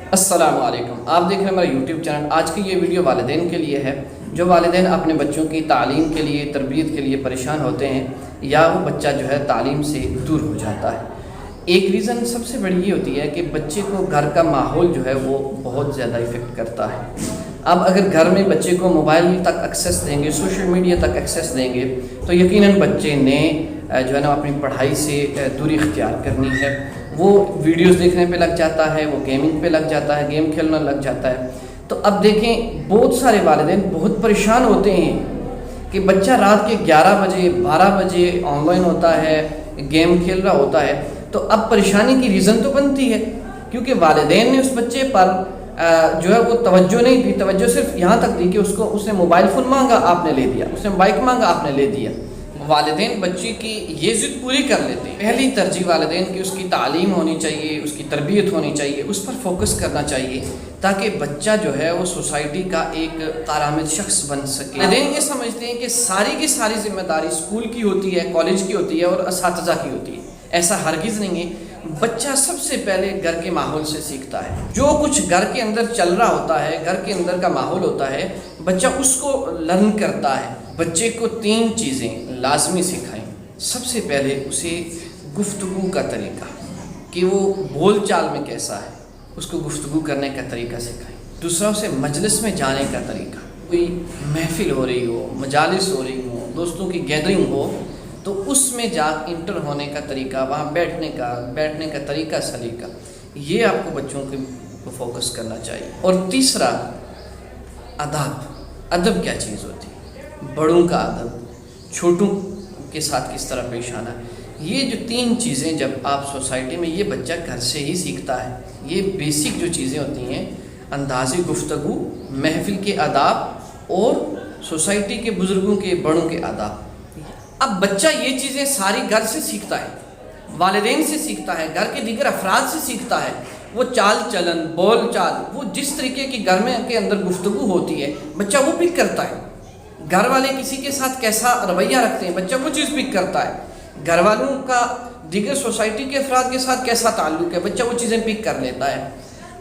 السلام علیکم، آپ دیکھ رہے ہیں ہمارا یوٹیوب چینل۔ آج کی یہ ویڈیو والدین کے لیے ہے جو والدین اپنے بچوں کی تعلیم کے لیے، تربیت کے لیے پریشان ہوتے ہیں یا وہ بچہ جو ہے تعلیم سے دور ہو جاتا ہے۔ ایک ریزن سب سے بڑی یہ ہوتی ہے کہ بچے کو گھر کا ماحول جو ہے وہ بہت زیادہ افیکٹ کرتا ہے۔ اب اگر گھر میں بچے کو موبائل تک ایکسیس دیں گے، سوشل میڈیا تک ایکسیس دیں گے تو یقیناً بچے نے جو ہے نا اپنی پڑھائی سے دوری اختیار کرنی ہے۔ وہ ویڈیوز دیکھنے پہ لگ جاتا ہے، وہ گیمنگ پہ لگ جاتا ہے، گیم کھیلنا لگ جاتا ہے۔ تو اب دیکھیں بہت سارے والدین بہت پریشان ہوتے ہیں کہ بچہ رات کے 11 بجے 12 بجے آن لائن ہوتا ہے، گیم کھیل رہا ہوتا ہے۔ تو اب پریشانی کی ریزن تو بنتی ہے کیونکہ والدین نے اس بچے پر جو ہے وہ توجہ نہیں دی، توجہ صرف یہاں تک دی کہ اس نے موبائل فون مانگا، آپ نے لے دیا، اس نے بائک مانگا، آپ نے لے دیا۔ والدین بچے کی یہ ضد پوری کر لیتے ہیں۔ پہلی ترجیح والدین کی اس کی تعلیم ہونی چاہیے، اس کی تربیت ہونی چاہیے، اس پر فوکس کرنا چاہیے تاکہ بچہ جو ہے وہ سوسائٹی کا ایک کارآمد شخص بن سکے۔ والدین یہ سمجھتے ہیں کہ ساری کی ساری ذمہ داری اسکول کی ہوتی ہے، کالج کی ہوتی ہے اور اساتذہ کی ہوتی ہے۔ ایسا ہرگز نہیں ہے۔ بچہ سب سے پہلے گھر کے ماحول سے سیکھتا ہے۔ جو کچھ گھر کے اندر چل رہا ہوتا ہے، گھر کے اندر کا ماحول ہوتا ہے، بچہ اس کو لرن کرتا ہے۔ بچے کو 3 چیزیں لازمی سکھائیں۔ سب سے پہلے اسے گفتگو کا طریقہ، کہ وہ بول چال میں کیسا ہے، اس کو گفتگو کرنے کا طریقہ سکھائیں۔ دوسرا اسے مجلس میں جانے کا طریقہ، کوئی محفل ہو رہی ہو، مجالس ہو رہی ہو، دوستوں کی گیدرنگ ہو تو اس میں جا انٹر ہونے کا طریقہ، وہاں بیٹھنے کا طریقہ سلیقہ، یہ آپ کو بچوں کو فوکس کرنا چاہیے۔ اور تیسرا ادب کیا چیز ہوتی ہے، بڑوں کا ادب، چھوٹوں کے ساتھ کس طرح پیش آنا ہے۔ یہ جو 3 چیزیں جب آپ سوسائٹی میں، یہ بچہ گھر سے ہی سیکھتا ہے۔ یہ بیسک جو چیزیں ہوتی ہیں، اندازی گفتگو، محفل کے آداب اور سوسائٹی کے بزرگوں کے، بڑوں کے آداب۔ اب بچہ یہ چیزیں ساری گھر سے سیکھتا ہے، والدین سے سیکھتا ہے، گھر کے دیگر افراد سے سیکھتا ہے۔ وہ چال چلن، بول چال، وہ جس طریقے کی گھر میں کے اندر گفتگو ہوتی ہے بچہ وہ پک کرتا ہے۔ گھر والے کسی کے ساتھ کیسا رویہ رکھتے ہیں بچہ وہ چیز پک کرتا ہے۔ گھر والوں کا دیگر سوسائٹی کے افراد کے ساتھ کیسا تعلق ہے بچہ وہ چیزیں پک کر لیتا ہے۔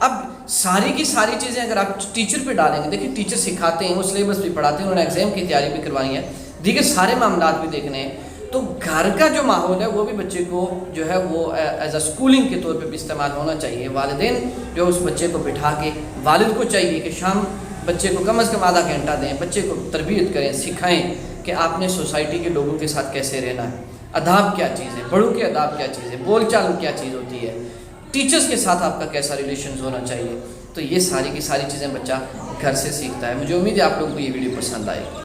اب ساری کی ساری چیزیں اگر آپ ٹیچر پہ ڈالیں گے، دیکھیں ٹیچر سکھاتے ہیں، وہ سلیبس بھی پڑھاتے ہیں، انہوں نے ایگزام کی تیاری بھی کروانی ہے، دیگر سارے معاملات بھی دیکھنے ہیں، تو گھر کا جو ماحول ہے وہ بھی بچے کو جو ہے وہ ایز اے اسکولنگ کے طور پہ بھی استعمال ہونا چاہیے۔ والدین جو اس بچے کو بٹھا کے، والد کو چاہیے کہ شام بچے کو کم از کم آدھا گھنٹہ دیں، بچے کو تربیت کریں، سکھائیں کہ آپ نے سوسائٹی کے لوگوں کے ساتھ کیسے رہنا ہے، آداب کیا چیز ہے، بڑوں کے آداب کیا چیز ہے، بول چال کیا چیز ہوتی ہے، ٹیچرز کے ساتھ آپ کا کیسا ریلیشنز ہونا چاہیے۔ تو یہ ساری کی ساری چیزیں بچہ گھر سے سیکھتا ہے۔ مجھے امید ہے آپ لوگوں کو یہ ویڈیو پسند آئے گی۔